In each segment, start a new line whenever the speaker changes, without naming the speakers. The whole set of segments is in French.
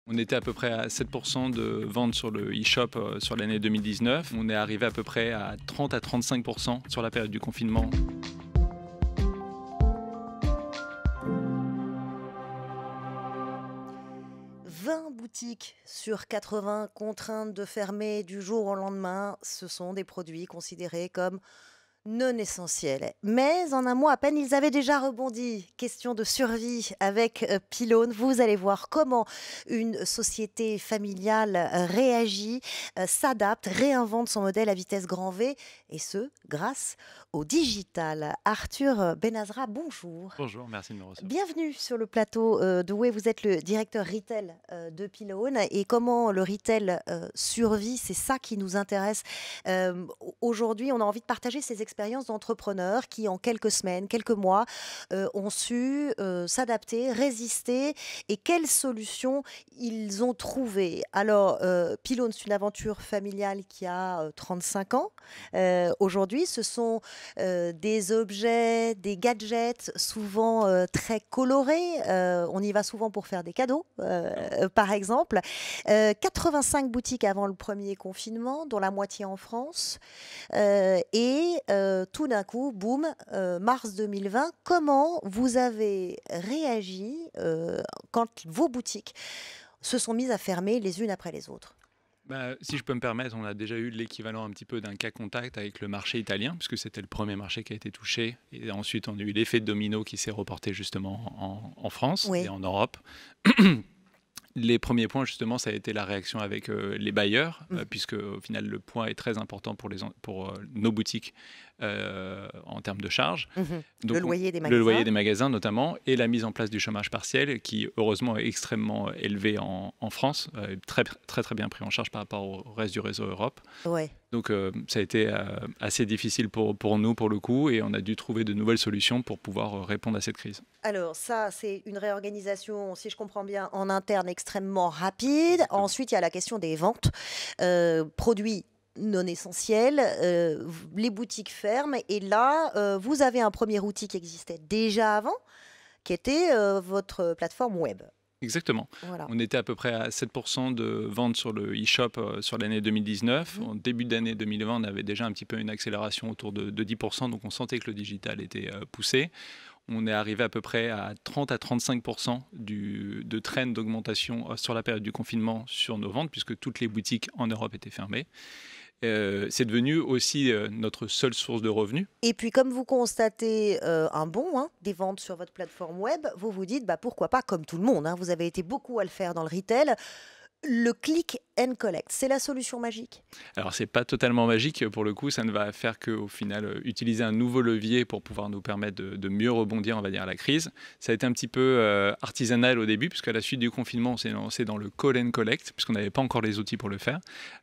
On était à peu près à 7% de ventes sur le e-shop sur l'année 2019. On est arrivé à peu près à 30 à 35% sur la période du confinement.
« 20 boutiques sur 80 contraintes de fermer du jour au lendemain. Ce sont des produits considérés comme non essentiels. Mais en un mois à peine, ils avaient déjà rebondi. Question de survie avec Pylone. Vous allez voir comment une société familiale réagit, s'adapte, réinvente son modèle à vitesse grand V, et ce, grâce au digital. Arthur Benazra, bonjour.
Bonjour, merci de me recevoir.
Bienvenue sur le plateau de Way. Vous êtes le directeur retail de Pylone, et comment le retail survit, c'est ça qui nous intéresse. Aujourd'hui, on a envie de partager ces expériences d'entrepreneurs qui, en quelques semaines, quelques mois, ont su s'adapter, résister, et quelles solutions ils ont trouvées. Alors, Pylone, c'est une aventure familiale qui a 35 ans. Aujourd'hui, ce sont des objets, des gadgets, souvent très colorés. On y va souvent pour faire des cadeaux, par exemple. 85 boutiques avant le premier confinement, dont la moitié en France. Tout d'un coup, boum, mars 2020, comment vous avez réagi quand vos boutiques se sont mises à fermer les unes après les autres?
Si je peux me permettre, on a déjà eu l'équivalent un petit peu d'un cas contact avec le marché italien, puisque c'était le premier marché qui a été touché. Et ensuite, on a eu l'effet de domino qui s'est reporté justement en France et en Europe. Les premiers points, justement, ça a été la réaction avec les bailleurs, puisque au final, le point est très important pour nos boutiques en termes de charges. Donc,
le loyer des magasins.
Le loyer des magasins, notamment, et la mise en place du chômage partiel, qui, heureusement, est extrêmement élevé en France, très, très, très bien pris en charge par rapport au reste du réseau Europe.
Ouais.
Donc, ça a été assez difficile pour nous, pour le coup, et on a dû trouver de nouvelles solutions pour pouvoir répondre à cette crise.
Alors, ça, c'est une réorganisation, si je comprends bien, en interne extrêmement rapide. Ensuite, il y a la question des ventes. Produits non essentiels, les boutiques ferment. Et là, vous avez un premier outil qui existait déjà avant, qui était votre plateforme web.
Exactement.
Voilà.
On était à peu près à 7% de ventes sur le e-shop sur l'année 2019. En début d'année 2020, on avait déjà un petit peu une accélération autour de 10%, donc on sentait que le digital était poussé. On est arrivé à peu près à 30 à 35% de trend d'augmentation sur la période du confinement sur nos ventes, puisque toutes les boutiques en Europe étaient fermées. C'est devenu aussi notre seule source de revenus.
Et puis, comme vous constatez un bond des ventes sur votre plateforme web, vous vous dites, pourquoi pas, comme tout le monde, vous avez été beaucoup à le faire dans le retail, le click and collect, c'est la solution magique? Alors,
c'est pas totalement magique, pour le coup, ça ne va faire qu'au final, utiliser un nouveau levier pour pouvoir nous permettre de mieux rebondir, on va dire, à la crise. Ça a été un petit peu artisanal au début, puisqu'à la suite du confinement, on s'est lancé dans le call and collect, puisqu'on n'avait pas encore les outils pour le faire.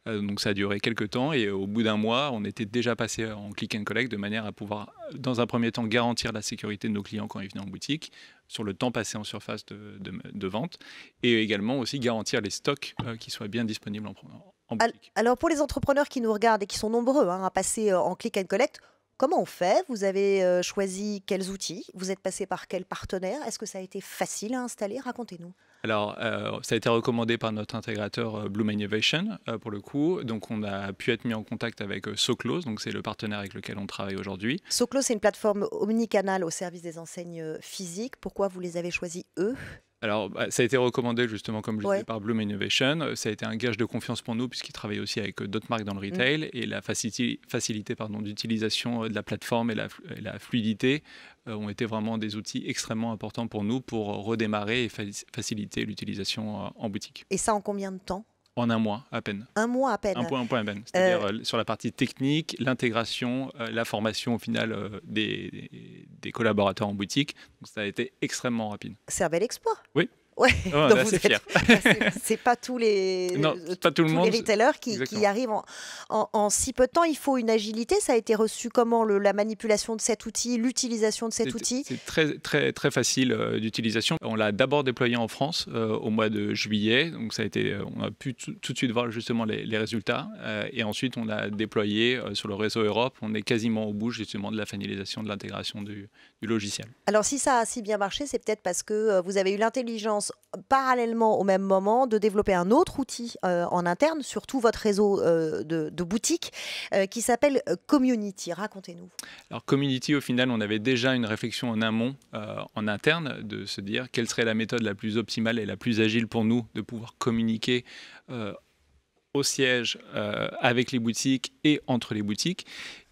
Donc ça a duré quelques temps, et au bout d'un mois, on était déjà passé en click and collect, de manière à pouvoir, dans un premier temps, garantir la sécurité de nos clients quand ils venaient en boutique, sur le temps passé en surface de vente, et également aussi garantir les stocks qui soient bien disponibles en boutique.
Alors, pour les entrepreneurs qui nous regardent et qui sont nombreux à passer en click and collect, comment on fait? Vous avez choisi quels outils? Vous êtes passé par quels partenaires? Est-ce que ça a été facile à installer? Racontez-nous.
Alors, ça a été recommandé par notre intégrateur Bloom Innovation, pour le coup. Donc, on a pu être mis en contact avec SoClose, donc c'est le partenaire avec lequel on travaille aujourd'hui.
SoClose, c'est une plateforme omnicanale au service des enseignes physiques. Pourquoi vous les avez choisis, eux?
Alors, ça a été recommandé justement, comme je disais, par Bloom Innovation. Ça a été un gage de confiance pour nous, puisqu'ils travaillent aussi avec d'autres marques dans le retail. Et la facilité d'utilisation de la plateforme et la fluidité ont été vraiment des outils extrêmement importants pour nous pour redémarrer et faciliter l'utilisation en boutique.
Et ça en combien de temps?
En un mois à peine.
Un mois à peine.
Un point à peine. C'est-à-dire sur la partie technique, l'intégration, la formation au final des collaborateurs en boutique. Donc ça a été extrêmement rapide.
C'est un bel exploit.
Oui.
Ouais.
Oh, on est assez fiers.
C'est pas tous les,
tout le monde.
Les retailers qui arrivent en si peu de temps. Il faut une agilité. Ça a été reçu comment, la manipulation de cet outil, l'utilisation de cet outil?
C'est très, très, très facile d'utilisation. On l'a d'abord déployé en France au mois de juillet. Donc ça a été, on a pu tout de suite voir justement les résultats. Et ensuite, on l'a déployé sur le réseau Europe. On est quasiment au bout justement de la finalisation de l'intégration du logiciel.
Alors, si ça a si bien marché, c'est peut-être parce que vous avez eu l'intelligence pense parallèlement au même moment de développer un autre outil en interne sur tout votre réseau de boutiques qui s'appelle Community. Racontez-nous.
Alors Community, au final, on avait déjà une réflexion en amont, en interne, de se dire quelle serait la méthode la plus optimale et la plus agile pour nous de pouvoir communiquer au siège, avec les boutiques et entre les boutiques.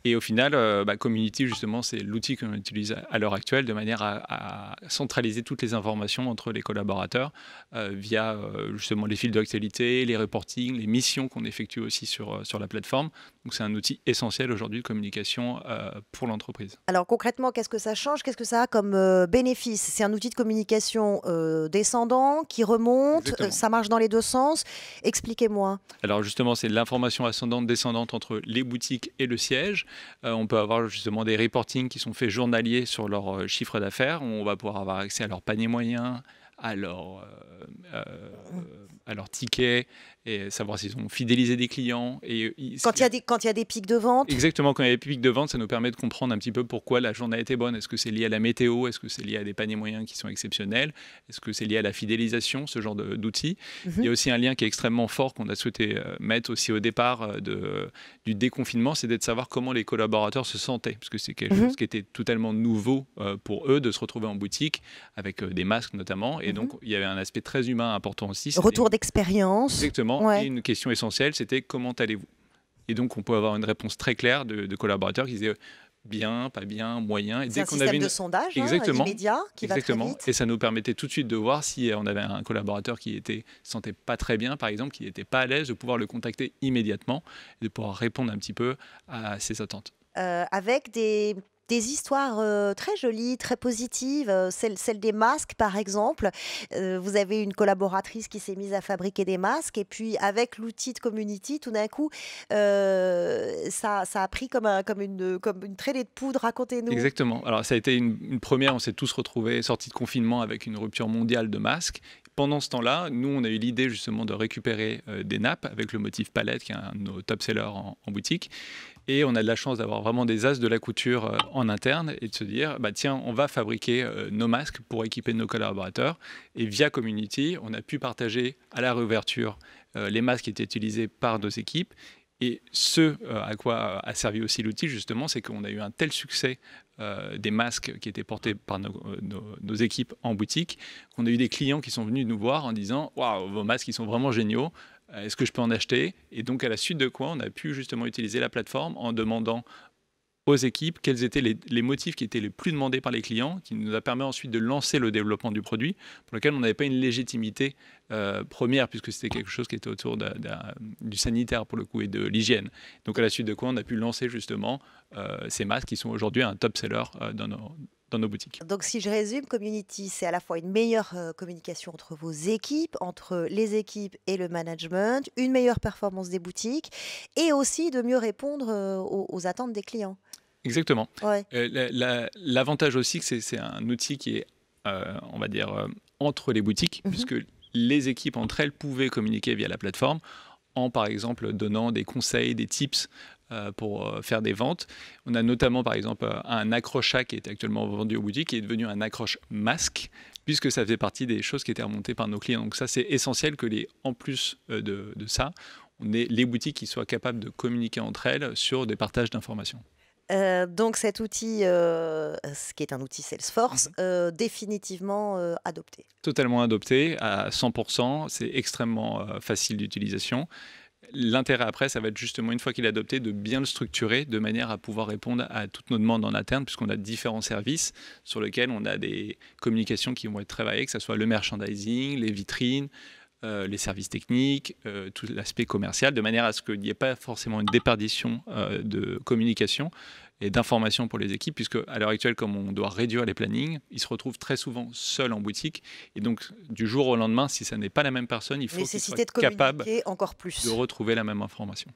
Et au final, Community, justement, c'est l'outil qu'on utilise à l'heure actuelle de manière à centraliser toutes les informations entre les collaborateurs via justement les fils d'actualité, les reportings, les missions qu'on effectue aussi sur la plateforme. Donc c'est un outil essentiel aujourd'hui de communication pour l'entreprise.
Alors concrètement, qu'est-ce que ça change? Qu'est-ce que ça a comme bénéfice? C'est un outil de communication descendant, qui remonte,
Exactement.
ça marche dans les deux sens. Expliquez-moi.
Alors justement, c'est l'information ascendante, descendante entre les boutiques et le siège. On peut avoir justement des reportings qui sont faits journaliers sur leur chiffre d'affaires. On va pouvoir avoir accès à leur panier moyen, à euh, à leur ticket, et savoir s'ils ont fidélisé des clients.
Quand il y a des pics de vente,
Exactement, quand il y a des pics de vente, ça nous permet de comprendre un petit peu pourquoi la journée a été bonne. Est-ce que c'est lié à la météo? Est-ce que c'est lié à des paniers moyens qui sont exceptionnels? Est-ce que c'est lié à la fidélisation, ce genre d'outils? Il y a aussi un lien qui est extrêmement fort qu'on a souhaité mettre aussi au départ du déconfinement, c'est de savoir comment les collaborateurs se sentaient, parce que c'est quelque chose qui était totalement nouveau pour eux de se retrouver en boutique avec des masques notamment. Et donc, il y avait un aspect très humain important aussi.
retour d'expérience.
Exactement.
Ouais.
Et une question essentielle, c'était comment allez-vous? Et donc, on peut avoir une réponse très claire de collaborateurs qui disaient bien, pas bien, moyen. Et
C'est
dès
un
qu'on
système
avait
de sondage
Exactement.
immédiat qui va très
Exactement.
vite.
Et ça nous permettait tout de suite de voir si on avait un collaborateur qui se sentait pas très bien, par exemple, qui n'était pas à l'aise, de pouvoir le contacter immédiatement et de pouvoir répondre un petit peu à ses attentes.
Avec des histoires très jolies, très positives, celle des masques par exemple. Vous avez une collaboratrice qui s'est mise à fabriquer des masques et puis avec l'outil de Community, tout d'un coup, ça a pris comme une traînée de poudre. Racontez-nous.
Exactement. Alors, ça a été une première. On s'est tous retrouvés sortis de confinement avec une rupture mondiale de masques. Pendant ce temps-là, nous, on a eu l'idée justement de récupérer des nappes avec le motif palette, qui est un de nos top-sellers en boutique. Et on a de la chance d'avoir vraiment des as de la couture en interne et de se dire, tiens, on va fabriquer nos masques pour équiper nos collaborateurs. Et via Community, on a pu partager à la réouverture les masques qui étaient utilisés par nos équipes. Et ce à quoi a servi aussi l'outil, justement, c'est qu'on a eu un tel succès des masques qui étaient portés par nos équipes en boutique, qu'on a eu des clients qui sont venus nous voir en disant « Waouh, vos masques, ils sont vraiment géniaux, est-ce que je peux en acheter ?» Et donc, à la suite de quoi, on a pu justement utiliser la plateforme en demandant aux équipes quels étaient les motifs qui étaient les plus demandés par les clients, qui nous a permis ensuite de lancer le développement du produit, pour lequel on n'avait pas une légitimité première, puisque c'était quelque chose qui était autour du sanitaire pour le coup et de l'hygiène. Donc à la suite de quoi, on a pu lancer justement ces masques qui sont aujourd'hui un top-seller dans nos boutiques.
Donc, si je résume, Community, c'est à la fois une meilleure communication entre vos équipes, entre les équipes et le management, une meilleure performance des boutiques et aussi de mieux répondre aux attentes des clients.
Exactement.
Ouais.
L'avantage aussi, que c'est un outil qui est, on va dire, entre les boutiques, puisque les équipes entre elles pouvaient communiquer via la plateforme en, par exemple, donnant des conseils, des tips pour faire des ventes. On a notamment, par exemple, un accroche-chat qui est actuellement vendu aux boutiques, qui est devenu un accroche-masque, puisque ça faisait partie des choses qui étaient remontées par nos clients. Donc ça, c'est essentiel que, en plus de ça, on ait les boutiques qui soient capables de communiquer entre elles sur des partages d'informations.
Donc cet outil, ce qui est un outil Salesforce, définitivement adopté.
Totalement adopté à 100%, c'est extrêmement facile d'utilisation. L'intérêt après, ça va être justement, une fois qu'il est adopté, de bien le structurer de manière à pouvoir répondre à toutes nos demandes en interne, puisqu'on a différents services sur lesquels on a des communications qui vont être très variées, que ce soit le merchandising, les vitrines, les services techniques, tout l'aspect commercial, de manière à ce qu'il n'y ait pas forcément une déperdition de communication et d'informations pour les équipes, puisque à l'heure actuelle, comme on doit réduire les plannings, ils se retrouvent très souvent seuls en boutique. Et donc, du jour au lendemain, si ça n'est pas la même personne, il faut qu'ils soient capables
encore plus.
de retrouver la même information.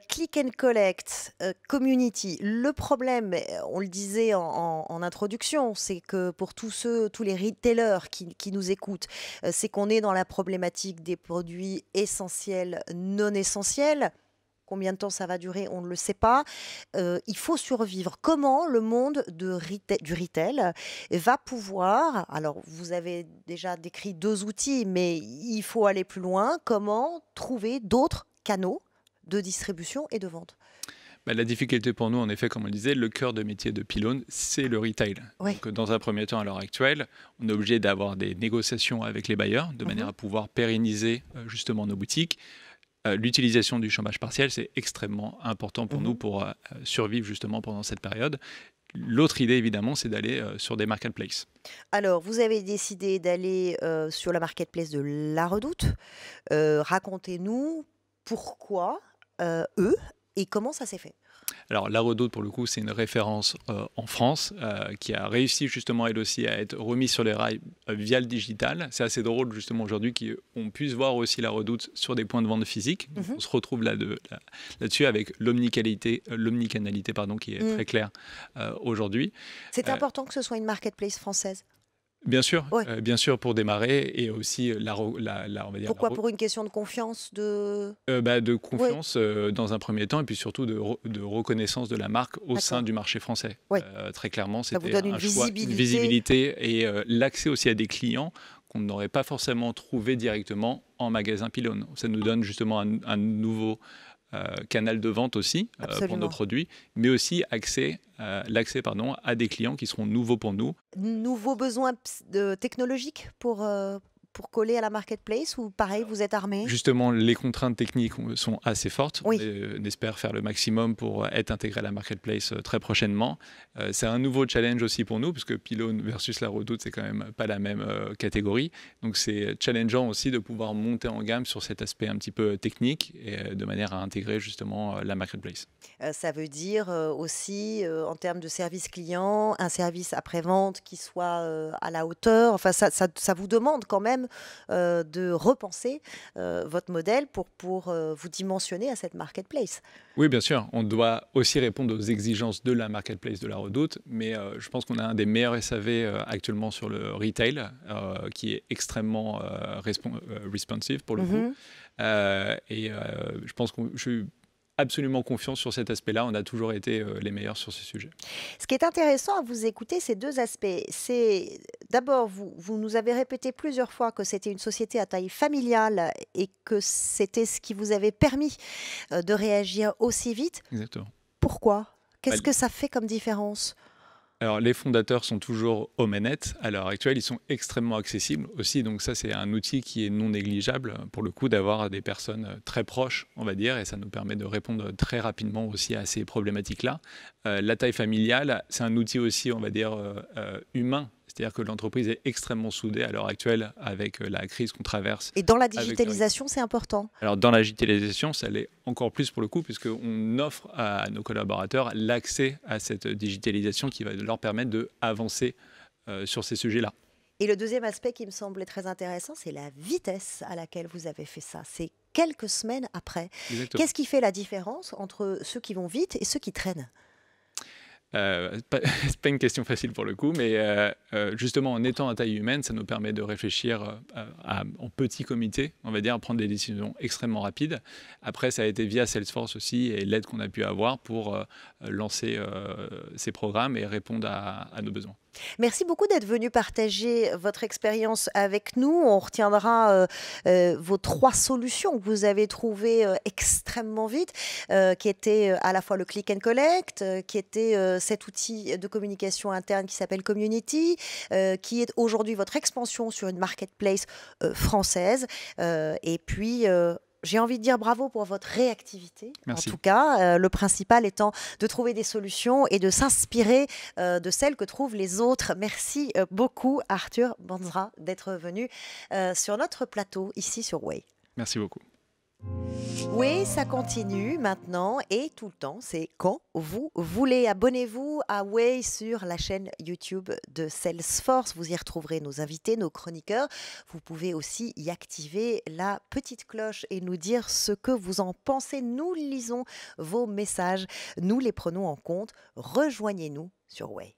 Click and collect, Community. Le problème, on le disait en introduction, c'est que pour tous les retailers qui nous écoutent, c'est qu'on est dans la problématique des produits essentiels, non essentiels. Combien de temps ça va durer, on ne le sait pas. Il faut survivre. Comment le monde du retail va pouvoir, alors vous avez déjà décrit 2 outils, mais il faut aller plus loin. Comment trouver d'autres canaux de distribution et de vente?
Bah, la difficulté pour nous, en effet, comme on le disait, le cœur de métier de Pylone, c'est le retail.
Oui.
Donc, dans un premier temps, à l'heure actuelle, on est obligé d'avoir des négociations avec les bailleurs de manière à pouvoir pérenniser justement nos boutiques. L'utilisation du chômage partiel, c'est extrêmement important pour nous pour survivre justement pendant cette période. L'autre idée, évidemment, c'est d'aller sur des marketplaces.
Alors, vous avez décidé d'aller sur la marketplace de La Redoute. Racontez-nous pourquoi eux et comment ça s'est fait.
Alors, La Redoute, pour le coup, c'est une référence en France qui a réussi justement, elle aussi, à être remise sur les rails via le digital. C'est assez drôle, justement, aujourd'hui, qu'on puisse voir aussi La Redoute sur des points de vente physiques. Donc, on se retrouve là-dessus avec l'omnicanalité, pardon, qui est très claire aujourd'hui.
C'est important que ce soit une marketplace française.
Bien sûr,
Ouais.
bien sûr, pour démarrer et aussi on va dire
Pourquoi? Pour une question de confiance, de...
de confiance dans un premier temps et puis surtout de reconnaissance de la marque au sein du marché français.
Ouais.
Très clairement,
Ça vous
c'était
donne
un choix, une visibilité et l'accès aussi à des clients qu'on n'aurait pas forcément trouvé directement en magasin Pylone. Ça nous donne justement un nouveau canal de vente aussi pour nos produits, mais aussi l'accès à des clients qui seront nouveaux pour nous.
Nouveaux besoins technologiques pour coller à la marketplace, ou pareil, vous êtes armé?
Justement, les contraintes techniques sont assez fortes.
Oui.
On espère faire le maximum pour être intégré à la marketplace très prochainement. C'est un nouveau challenge aussi pour nous, parce que Pylone versus La Redoute, c'est quand même pas la même catégorie. Donc c'est challengeant aussi de pouvoir monter en gamme sur cet aspect un petit peu technique, et de manière à intégrer justement la marketplace.
Ça veut dire aussi, en termes de service client, un service après-vente qui soit à la hauteur. Enfin, ça vous demande quand même de repenser votre modèle pour vous dimensionner à cette marketplace.
Oui, bien sûr. On doit aussi répondre aux exigences de la marketplace de La Redoute, mais je pense qu'on a un des meilleurs SAV actuellement sur le retail, qui est extrêmement responsive pour le coup. Je pense que je suis absolument confiant sur cet aspect-là. On a toujours été les meilleurs sur ce sujet.
Ce qui est intéressant à vous écouter, c'est 2 aspects. C'est d'abord, vous nous avez répété plusieurs fois que c'était une société à taille familiale et que c'était ce qui vous avait permis de réagir aussi vite.
Exactement.
Pourquoi? Qu'est-ce que ça fait comme différence?
Alors, les fondateurs sont toujours aux manettes. À l'heure actuelle, ils sont extrêmement accessibles aussi. Donc ça, c'est un outil qui est non négligeable, pour le coup, d'avoir des personnes très proches, on va dire, et ça nous permet de répondre très rapidement aussi à ces problématiques-là. La taille familiale, c'est un outil aussi, on va dire, humain. C'est-à-dire que l'entreprise est extrêmement soudée à l'heure actuelle avec la crise qu'on traverse.
Et dans la digitalisation, c'est important?
Alors, dans la digitalisation, ça l'est encore plus pour le coup, puisqu'on offre à nos collaborateurs l'accès à cette digitalisation qui va leur permettre d'avancer sur ces sujets-là.
Et le deuxième aspect qui me semblait très intéressant, c'est la vitesse à laquelle vous avez fait ça. C'est quelques semaines après.
Exactement.
Qu'est-ce qui fait la différence entre ceux qui vont vite et ceux qui traînent?
C'est pas une question facile pour le coup, mais justement en étant à taille humaine, ça nous permet de réfléchir en petit comité, on va dire, à prendre des décisions extrêmement rapides. Après, ça a été via Salesforce aussi et l'aide qu'on a pu avoir pour lancer ces programmes et répondre à nos besoins.
Merci beaucoup d'être venu partager votre expérience avec nous. On retiendra vos 3 solutions que vous avez trouvées extrêmement vite, qui étaient à la fois le click and collect, qui était cet outil de communication interne qui s'appelle Community, qui est aujourd'hui votre expansion sur une marketplace française. Et puis... j'ai envie de dire bravo pour votre réactivité.
Merci.
En tout cas, le principal étant de trouver des solutions et de s'inspirer de celles que trouvent les autres. Merci beaucoup, Arthur Banzra, d'être venu sur notre plateau ici sur Way.
Merci beaucoup.
Oui, ça continue maintenant et tout le temps, c'est quand vous voulez. Abonnez-vous à Way sur la chaîne YouTube de Salesforce. Vous y retrouverez nos invités, nos chroniqueurs. Vous pouvez aussi y activer la petite cloche et nous dire ce que vous en pensez. Nous lisons vos messages, nous les prenons en compte. Rejoignez-nous sur Way.